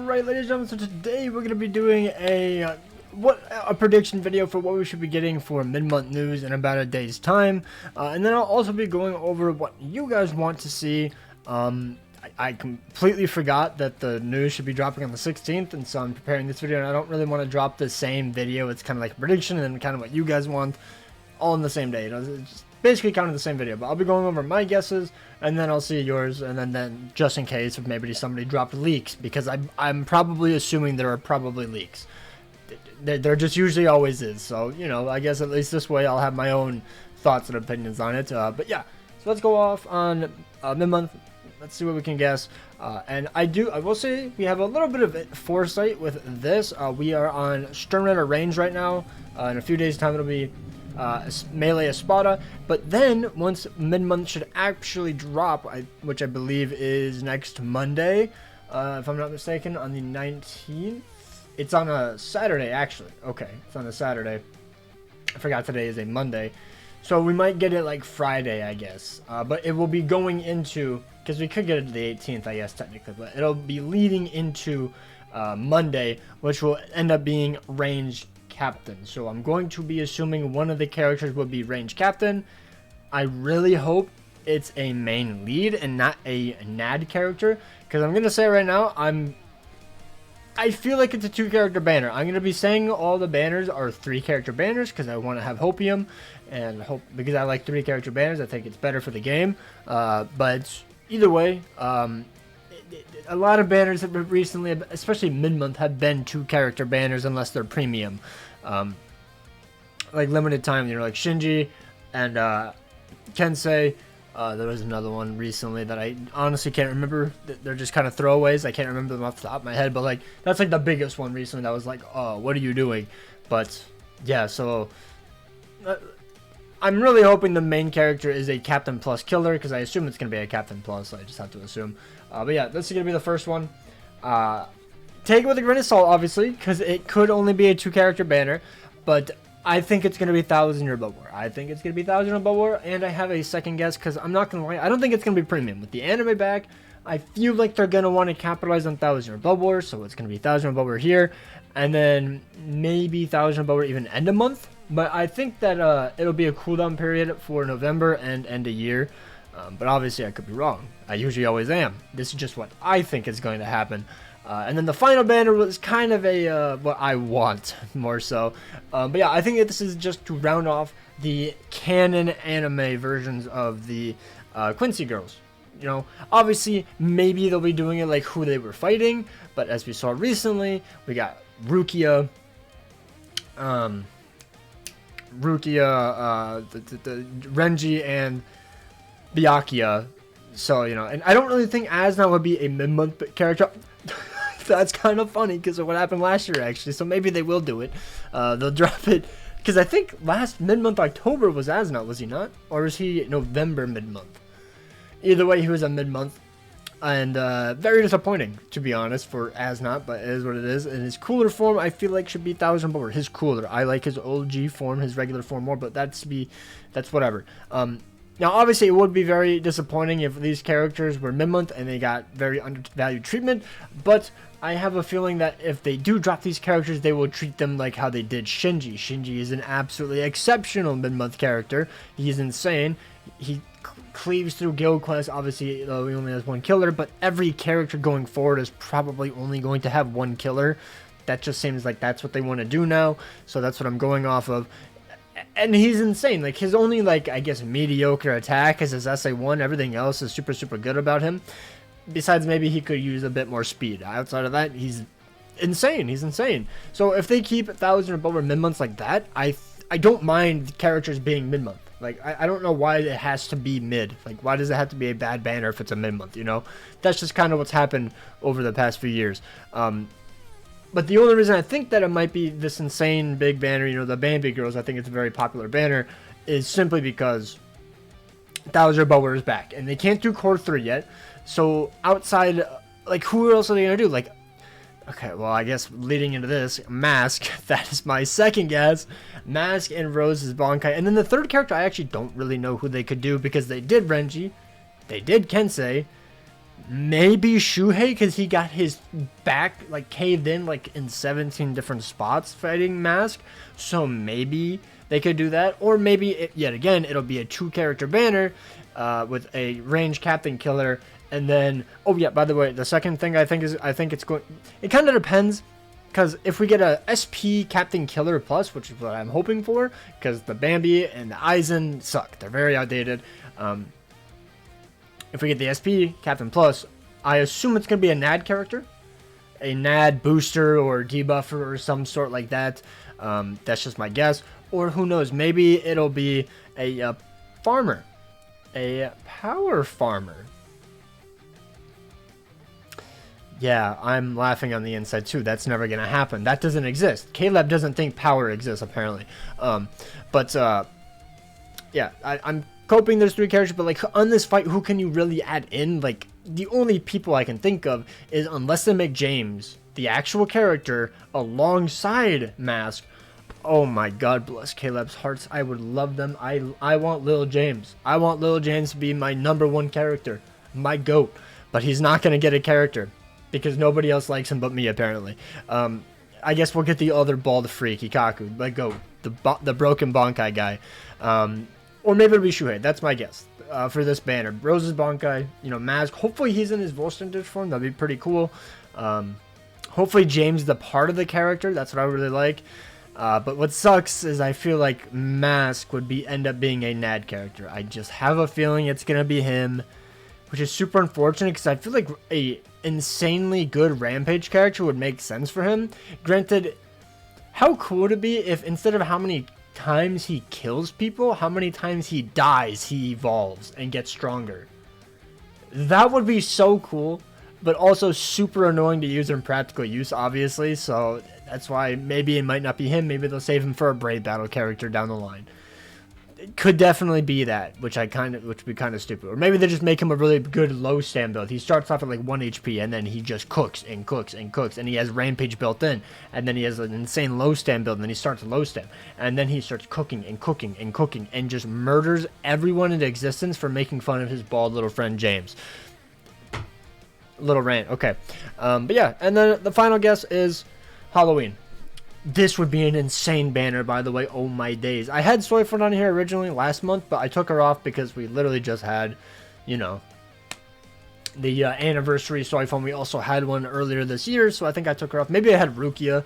Alright, ladies and gentlemen, so today we're going to be doing a prediction video for what we should be getting for mid-month news in about a day's time. And then I'll also be going over what you guys want to see. I completely forgot that the news should be dropping on the 16th, and so I'm preparing this video, and I don't really want to drop the same video. It's kind of like a prediction and kind of what you guys want all in the same day. You know, it's just basically kind of the same video, but I'll be going over my guesses, and then I'll see yours, and then just in case if maybe somebody dropped leaks, because I'm probably assuming there are probably leaks. There just usually always is, so, you know, I guess at least this way I'll have my own thoughts and opinions on it. But yeah, so let's go off on mid-month. Let's see what we can guess. And I will say we have a little bit of foresight with this. We are on Sternritter range right now. In a few days' time it'll be Melee Espada, but then once mid-month should actually drop, which I believe is next Monday, if I'm not mistaken, on the 19th. It's on a Saturday, actually. Okay, it's on a Saturday. I forgot today is a Monday, so we might get it like Friday, I guess. But it will be going into, because we could get it to the 18th, I guess, technically, but it'll be leading into Monday, which will end up being range captain. So I'm going to be assuming one of the characters will be range captain. I really hope it's a main lead and not a NAD character, because I'm gonna say right now, I feel like it's a 2-character banner. I'm gonna be saying all the banners are 3-character banners because I want to have Hopium, and because I like 3-character banners, I think it's better for the game. But either way, a lot of banners have been recently, especially mid-month, have been 2-character banners unless they're premium. Like limited time, you know, like Shinji and Kensei. There was another one recently that I honestly can't remember. They're just kind of throwaways. I can't remember them off the top of my head, but like that's like the biggest one recently that was like, oh, what are you doing? But yeah, so I'm really hoping the main character is a Captain Plus killer, because I assume it's going to be a Captain Plus, so I just have to assume. But yeah, this is going to be the first one. Take it with a grain of salt, obviously, because it could only be a 2-character banner, but I think it's going to be 1,000 or Blood War. I think it's going to be 1,000 or Blood War, and I have a second guess, because I'm not going to lie, I don't think it's going to be premium. With the anime back, I feel like they're going to want to capitalize on 1,000 or Blood War, so it's going to be 1,000 or Blood War here, and then maybe 1,000 or Blood War even end of month. But I think that it'll be a cooldown period for November and end of year. But obviously I could be wrong. I usually always am. This is just what I think is going to happen. And then the final banner was kind of a what I want more so. But yeah, I think that this is just to round off the canon anime versions of the Quincy girls. You know, obviously maybe they'll be doing it like who they were fighting, but as we saw recently, we got Rukia, the Renji and Byakuya. So, you know, and I don't really think Asna would be a mid-month character. That's kind of funny because of what happened last year, actually. So maybe they will do it. They'll drop it. Because I think last mid-month October was Asna, was he not? Or was he November mid-month? Either way, he was a mid-month. And very disappointing, to be honest, for Asna, but it is what it is. And his cooler form, I feel like, should be 1,000 Blood War. His cooler. I like his OG form, his regular form more, but that's whatever. Now, obviously, it would be very disappointing if these characters were mid-month and they got very undervalued treatment, but I have a feeling that if they do drop these characters, they will treat them like how they did Shinji. Shinji is an absolutely exceptional mid-month character. He's insane. He cleaves through guild quests. Obviously, he only has 1 killer, but every character going forward is probably only going to have 1 killer. That just seems like that's what they want to do now, so that's what I'm going off of. And he's insane. Like, his only, like, I guess, mediocre attack is his SA1. Everything else is super, super good about him. Besides, maybe he could use a bit more speed. Outside of that, he's insane. He's insane. So, if they keep 1,000 or above mid-months like that, I don't mind characters being mid-month. Like, I don't know why it has to be mid. Like, why does it have to be a bad banner if it's a mid-month, you know? That's just kind of what's happened over the past few years. But the only reason I think that it might be this insane big banner, you know, the Bambi Girls, I think it's a very popular banner, is simply because 1,000 Blood War is back. And they can't do Core 3 yet. So outside, like, who else are they going to do? Like, okay, well, I guess leading into this, Mask, that is my second guess. Mask and Rose's Bankai. And then the third character, I actually don't really know who they could do, because they did Renji, they did Kensei, maybe Shuhei, because he got his back like caved in like in 17 different spots fighting Mask. So maybe they could do that, or maybe yet again it'll be a 2-character banner with a range Captain Killer, and then oh yeah, by the way, the second thing I think it's going. It kind of depends, because if we get a SP Captain Killer Plus, which is what I'm hoping for, because the Bambi and the Aizen suck, they're very outdated. If we get the SP Captain Plus, I assume it's going to be a NAD character. A NAD booster or debuffer or some sort like that. That's just my guess. Or who knows, maybe it'll be a farmer. A power farmer. Yeah, I'm laughing on the inside too. That's never going to happen. That doesn't exist. Caleb doesn't think power exists, apparently. Yeah, I'm coping there's 3 characters, but like on this fight, who can you really add in? Like the only people I can think of is, unless they make James the actual character alongside Mask. Oh my god, bless Caleb's hearts. I would love them. I want Lil James. I want Lil James to be my #1 character, my GOAT. But he's not going to get a character because nobody else likes him but me, apparently. I guess we'll get the other bald freak, Hikaku, the GOAT, the broken Bankai guy. Or maybe it'll be Shuhei. That's my guess for this banner. Rose's Bankai, you know, Mask. Hopefully he's in his Volstendich form. That'd be pretty cool. Hopefully James the part of the character. That's what I really like. But what sucks is I feel like Mask would end up being a NAD character. I just have a feeling it's going to be him, which is super unfortunate because I feel like a insanely good Rampage character would make sense for him. Granted, how cool would it be if instead of how many times he kills people, how many times he dies, he evolves and gets stronger? That would be so cool, but also super annoying to use in practical use, obviously. So that's why maybe it might not be him. Maybe they'll save him for a Brave Battle character down the line. It could definitely be that, which would be kind of stupid. Or maybe they just make him a really good low stand build. He starts off at like 1 HP and then he just cooks and cooks and cooks, and he has Rampage built in, and then he has an insane low stand build, and then he starts low stand, and then he starts cooking and cooking and cooking and just murders everyone in existence for making fun of his bald little friend James. Little rant, okay. But yeah, and then the final guess is Halloween. This would be an insane banner, by the way. Oh my days. I had Soyford on here originally last month, but I took her off because we literally just had, you know, the anniversary Soyfon. We also had one earlier this year, so I think I took her off. Maybe I had Rukia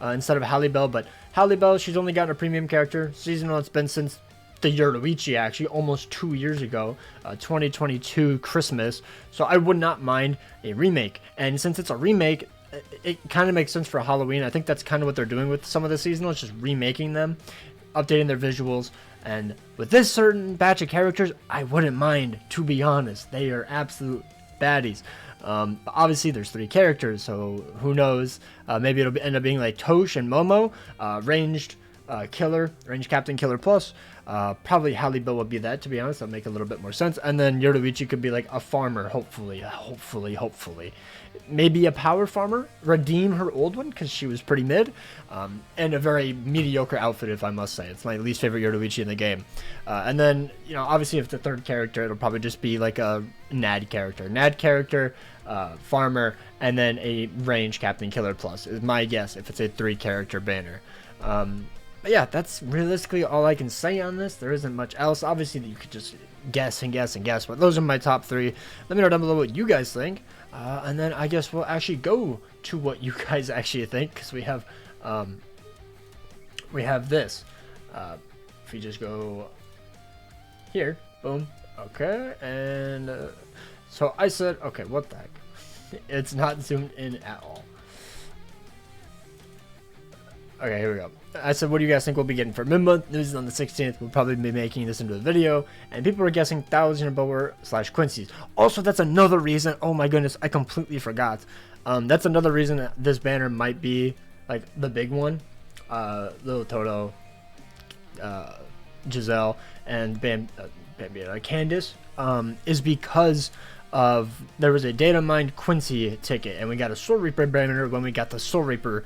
instead of Halle Bell, but Halle Bell, she's only gotten a premium character. Seasonal, it's been since the Yoruichi, actually, almost 2 years ago, 2022 Christmas. So I would not mind a remake. And since it's a remake, it kind of makes sense for Halloween. I think that's kind of what they're doing with some of the seasonals, just remaking them, updating their visuals. And with this certain batch of characters, I wouldn't mind, to be honest. They are absolute baddies. But obviously, there's 3 characters, so who knows? Maybe it'll end up being like Tosh and Momo, ranged killer, ranged Captain Killer Plus. Probably Halle Bell would be that, to be honest. That'll make a little bit more sense. And then Yoruichi could be like a farmer, hopefully. Maybe a power farmer, redeem her old one because she was pretty mid, and a very mediocre outfit, if I must say. It's my least favorite Yoruichi in the game. And then, you know, obviously if the 3rd character, it'll probably just be like a NAD character, farmer, and then a range Captain Killer Plus is my guess if it's a 3-character banner. But yeah, that's realistically all I can say on this. There isn't much else. Obviously, you could just guess and guess and guess, but those are my top 3. Let me know down below what you guys think. And then I guess we'll actually go to what you guys actually think, because we have this. If you just go here, boom, okay, and so I said, okay, what the heck? It's not zoomed in at all. Okay, here we go. I said, what do you guys think we'll be getting for mid-month? This is on the 16th. We'll probably be making this into a video. And people are guessing Thousand Bower / Quincy's. Also, that's another reason. Oh my goodness, I completely forgot. That's another reason that this banner might be like the big one. Little Toto, Giselle, and Candace. Is because of there was a data mined Quincy ticket, and we got a Soul Reaper banner when we got the Soul Reaper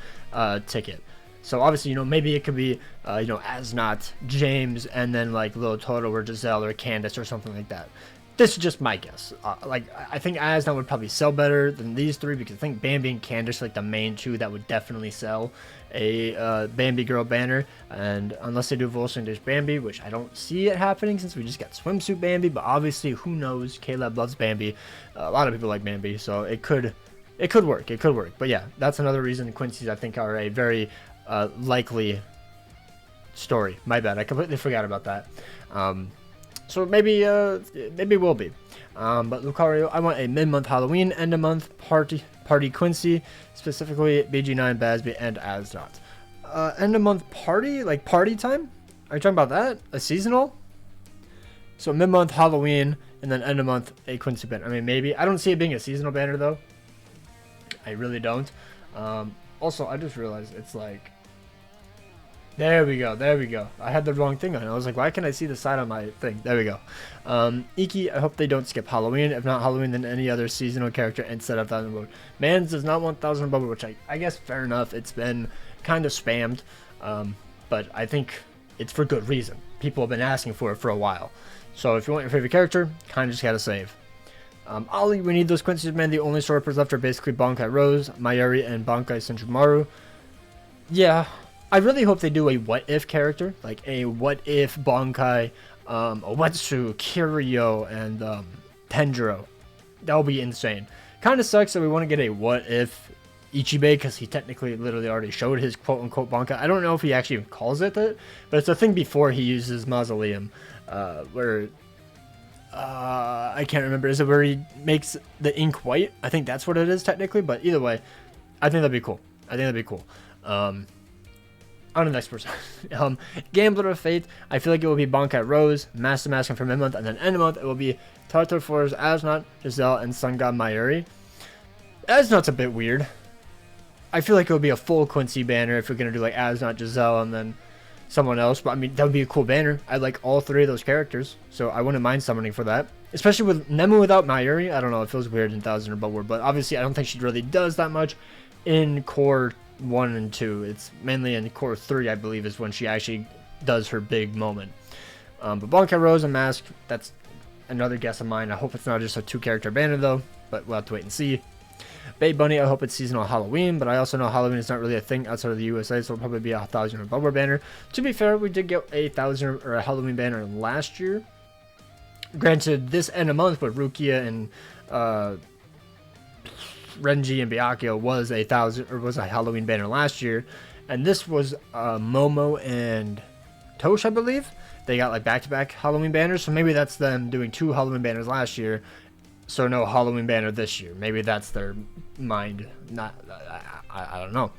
ticket. So obviously, you know, maybe it could be, you know, as not James, and then like Little Toto or Giselle or Candace or something like that. This is just my guess. Like, I think Asna would probably sell better than these three, because I think Bambi and Candace are like the main two that would definitely sell a Bambi girl banner. And unless they do WHOS English Bambi, which I don't see it happening since we just got swimsuit Bambi, but obviously who knows? Caleb loves Bambi. A lot of people like Bambi, so it could work. It could work. But yeah, that's another reason Quincy's I think are a very likely story. My bad. I completely forgot about that. So maybe will be. But Lucario, I want a mid-month Halloween, end-of-month party Quincy, specifically BG9, Basby, and Asdot. End-of-month party, like party time? Are you talking about that? A seasonal? So mid-month Halloween, and then end-of-month a Quincy banner. I mean, maybe. I don't see it being a seasonal banner, though. I really don't. Also, I just realized it's like... There we go. I had the wrong thing on. I was like, why can't I see the side on my thing? There we go. Iki, I hope they don't skip Halloween. If not Halloween, then any other seasonal character instead of 1000 Bubble. Mans does not want 1000 Bubble, which I guess fair enough. It's been kind of spammed. But I think it's for good reason. People have been asking for it for a while. So if you want your favorite character, kind of just gotta save. Ollie, we need those Quincy's, man. The only sorapers left are basically Bankai Rose, Mayuri, and Bankai Senjumaru. Yeah. I really hope they do a what-if character, like a what-if Bankai, Owetsu, Kiryu, and Tenjiro. That would be insane. Kind of sucks that we want to get a what-if Ichibei, because he technically literally already showed his quote-unquote Bankai. I don't know if he actually calls it that, but it's a thing before he uses Mausoleum, where... I can't remember. Is it where he makes the ink white? I think that's what it is technically, but either way, I think that'd be cool. On the next person. Gambler of Fate, I feel like it will be Bankai Rose, Master Masking for mid-month, and then end of month it will be Tartar Force, Asnot, Giselle, and Sun God Mayuri. Asnot's a bit weird. I feel like it would be a full Quincy banner if we're going to do like Asnot, Giselle, and then someone else, but I mean, that would be a cool banner. I like all three of those characters, so I wouldn't mind summoning for that. Especially with Nemu without Mayuri, I don't know, it feels weird in 1000 or Bubble, but obviously I don't think she really does that much in Core 1 and 2. It's mainly in Core 3, I believe, is when she actually does her big moment. But Bankai Rose and Mask, that's another guess of mine. I hope it's not just a 2-character banner, though, but we'll have to wait and see. Bay Bunny, I hope it's seasonal Halloween, but I also know Halloween is not really a thing outside of the USA, so it'll probably be a 1000 or Bubble banner. To be fair, we did get a 1000 or a Halloween banner last year. Granted, this end of month with Rukia and Renji and Byakuya was a 1000 or was a Halloween banner last year, and this was Momo and Tosh, I believe. They got like back-to-back Halloween banners, so maybe that's them doing 2 Halloween banners last year. So no Halloween banner this year. Maybe that's their mind. Not, I don't know.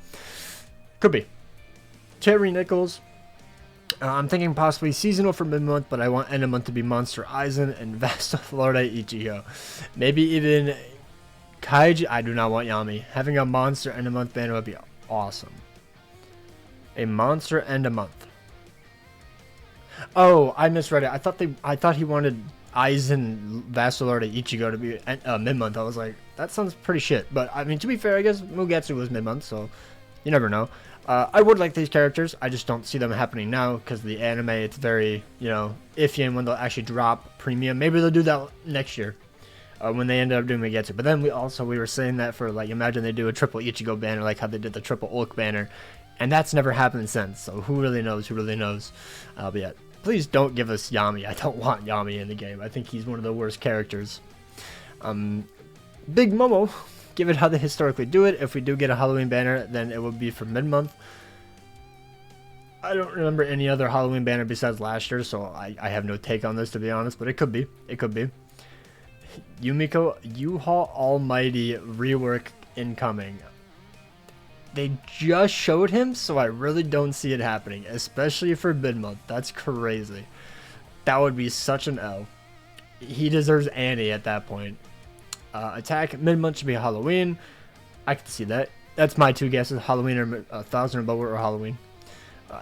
Could be. Terry Nichols. I'm thinking possibly seasonal for mid-month, but I want end of month to be Monster Aizen and Vesta Florida Ichigo. Maybe even Kaiji. I do not want Yami. Having a Monster end of month banner would be awesome. A Monster end of month. Oh, I misread it. I thought he wanted Aizen, Vassalorda, Ichigo to be mid-month. I was like, that sounds pretty shit. But, I mean, to be fair, I guess Mugetsu was mid-month, so you never know. I would like these characters. I just don't see them happening now because the anime, it's very, iffy and when they'll actually drop premium. Maybe they'll do that next year when they end up doing Mugetsu. But then we were saying that for, like, imagine they do a triple Ichigo banner like how they did the triple Ulk banner. And that's never happened since, so who really knows? But yeah. Please don't give us Yami. I don't want Yami in the game. I think he's one of the worst characters. Big Momo, give it how they historically do it. If we do get a Halloween banner, then it will be for mid-month. I don't remember any other Halloween banner besides last year, so I have no take on this, to be honest, but it could be. It could be. Yumiko, U-Haul Almighty rework incoming. They just showed him, so I really don't see it happening, especially for mid-month. That's crazy. That would be such an L. He deserves Annie at that point. Attack, mid-month should be Halloween. I can see that. That's my 2 guesses, Halloween or 1000 or Bubble or Halloween.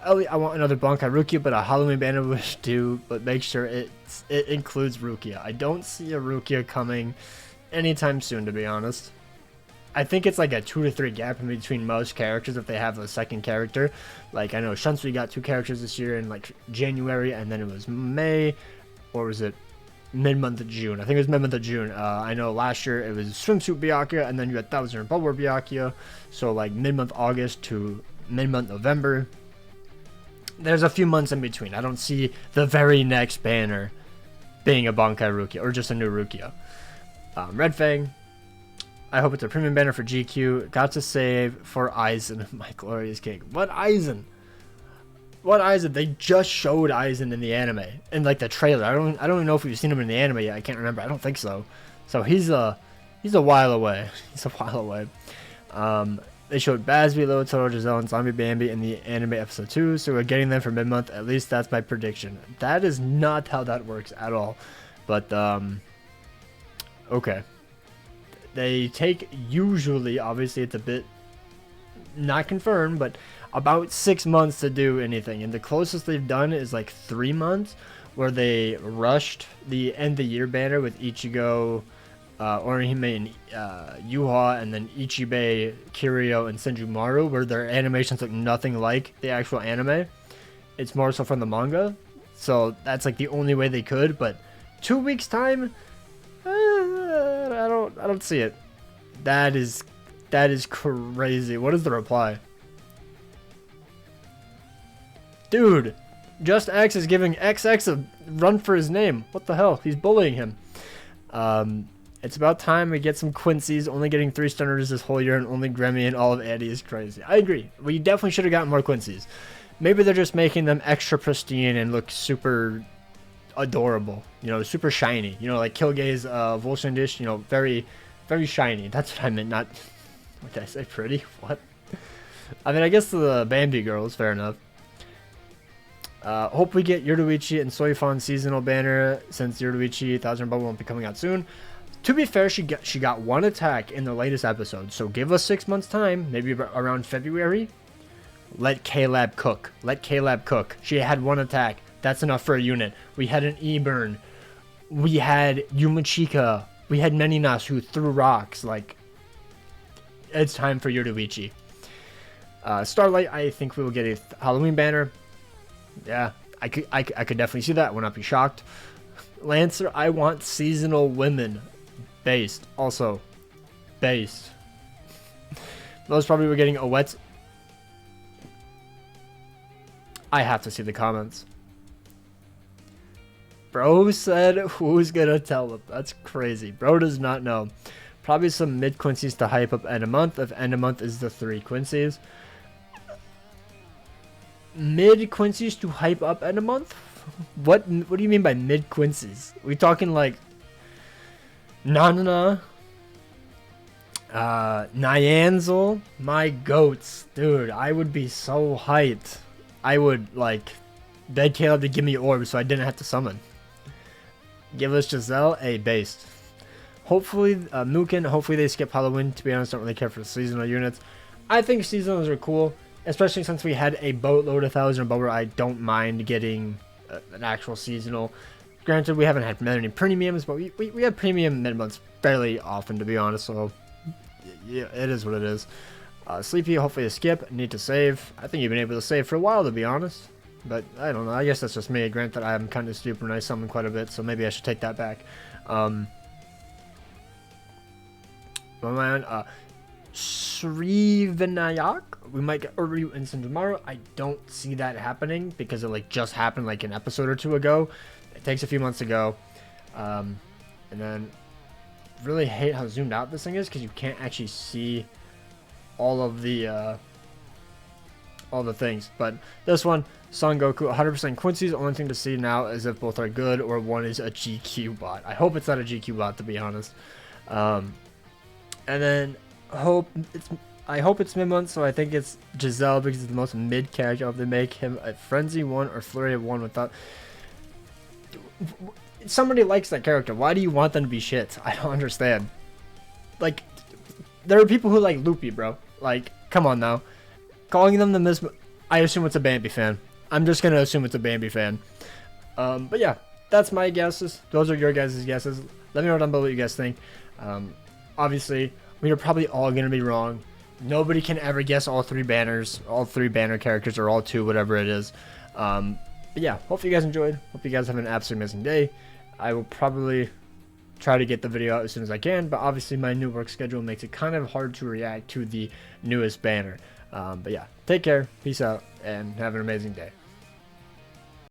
Ellie, I want another Bankai Rukia, but a Halloween banner would do, but make sure it includes Rukia. I don't see a Rukia coming anytime soon, to be honest. I think it's like a 2 to 3 gap in between most characters if they have a second character. Like, I know Shunsui got 2 characters this year in, like, January, and then it was May, or was it mid-month of June. I think it was mid-month of June. I know last year it was Swimsuit Byakuya, and then you had Thousand Bubble Byakuya. So like mid-month August to mid-month November. There's a few months in between. I don't see the very next banner being a Bankai Rukia or just a new Rukia. Red Fang. I hope it's a premium banner for GQ. Got to save for Aizen, my glorious king. What Aizen? What Aizen? They just showed Aizen in the anime, in like the trailer. I don't even know if we've seen him in the anime yet. I can't remember. I don't think so. So he's a while away. He's a while away. They showed Bazby, Lotoro, Giselle, and Zombie Bambi in the anime episode 2, so we're getting them for mid-month. At least that's my prediction. That is not how that works at all. But, okay. They take, usually, obviously it's a bit not confirmed, but about 6 months to do anything. And the closest they've done is like 3 months, where they rushed the end of the year banner with Ichigo, Orihime and Yuha, and then Ichibei, Kiryu, and Senjumaru, where their animations look nothing like the actual anime. It's more so from the manga, so that's like the only way they could. But 2 weeks time, I don't see it. That is crazy. What is the reply? Dude, Just X is giving XX a run for his name. What the hell? He's bullying him. It's about time we get some Quincy's. Only getting 3 stunners this whole year and only Grammy and all of Eddie is crazy. I agree. We definitely should have gotten more Quincy's. Maybe they're just making them extra pristine and look super adorable. You know, super shiny. You know, like Kilgay's Volshin dish. You know, very, very shiny. That's what I meant. Not, what did I say? Pretty? What? I mean, I guess the Bambi girls. Fair enough. Hope we get Yoruichi and Soifon seasonal banner, since Yoruichi 1000 Bubble won't be coming out soon. To be fair, she got 1 attack in the latest episode, so give us 6 months time, maybe around February. Let K-Lab cook. Let K-Lab cook. She had 1 attack. That's enough for a unit. We had an E-Burn. We had Yumachika. We had Meninas who threw rocks. Like, it's time for Yoruichi. Starlight, I think we will get a Halloween banner. Yeah, I could definitely see that. I would not be shocked. Lancer, I want seasonal women. Based. Also, based. Most probably we're getting a wet. I have to see the comments. Bro said, who's gonna tell him? That's crazy. Bro does not know. Probably some mid Quincy's to hype up end of month. If end of month is the 3 Quincy's. Mid Quincy's to hype up end of month? What do you mean by mid Quincy's? We talking like Nanana, Nyanzel, my goats, dude. I would be so hyped. I would like beg Caleb to give me orbs so I didn't have to summon. Give us Giselle a based. Hopefully, Mukin. Hopefully they skip Halloween. To be honest, don't really care for the seasonal units. I think seasonals are cool, especially since we had a boatload of 1000 Bubble. I don't mind getting an actual seasonal. Granted, we haven't had many premiums, but we have premium mid-months fairly often, to be honest, so yeah, it is what it is. Sleepy, hopefully a skip. Need to save. I think you've been able to save for a while, to be honest, but I don't know. I guess that's just me. Granted, I'm kind of stupid and I summon quite a bit, so maybe I should take that back. Sri Vinayak, we might get Uryu Instant tomorrow. I don't see that happening because it like just happened like an episode or 2 ago. It takes a few months to go. And then really hate how zoomed out this thing is because you can't actually see all of the things. But this one, Son Goku, 100% Quincy's. The only thing to see now is if both are good or one is a GQ bot. I hope it's not a GQ bot, to be honest. And then I hope it's mid-month, so I think it's Giselle because it's the most mid character. If they make him a Frenzy 1 or Flurry of 1 without... Somebody likes that character. Why do you want them to be shit? I don't understand. Like, there are people who like Loopy, bro. Like, come on now. Calling them the Miss... I assume it's a Bambi fan. I'm just going to assume it's a Bambi fan. But yeah, that's my guesses. Those are your guys' guesses. Let me know down below what you guys think. Obviously, we are probably all going to be wrong. Nobody can ever guess all 3 banners, all 3 banner characters, or all 2, whatever it is. But yeah, hope you guys enjoyed. Hope you guys have an absolutely amazing day. I will probably try to get the video out as soon as I can, but obviously my new work schedule makes it kind of hard to react to the newest banner. But yeah, take care, peace out, and have an amazing day.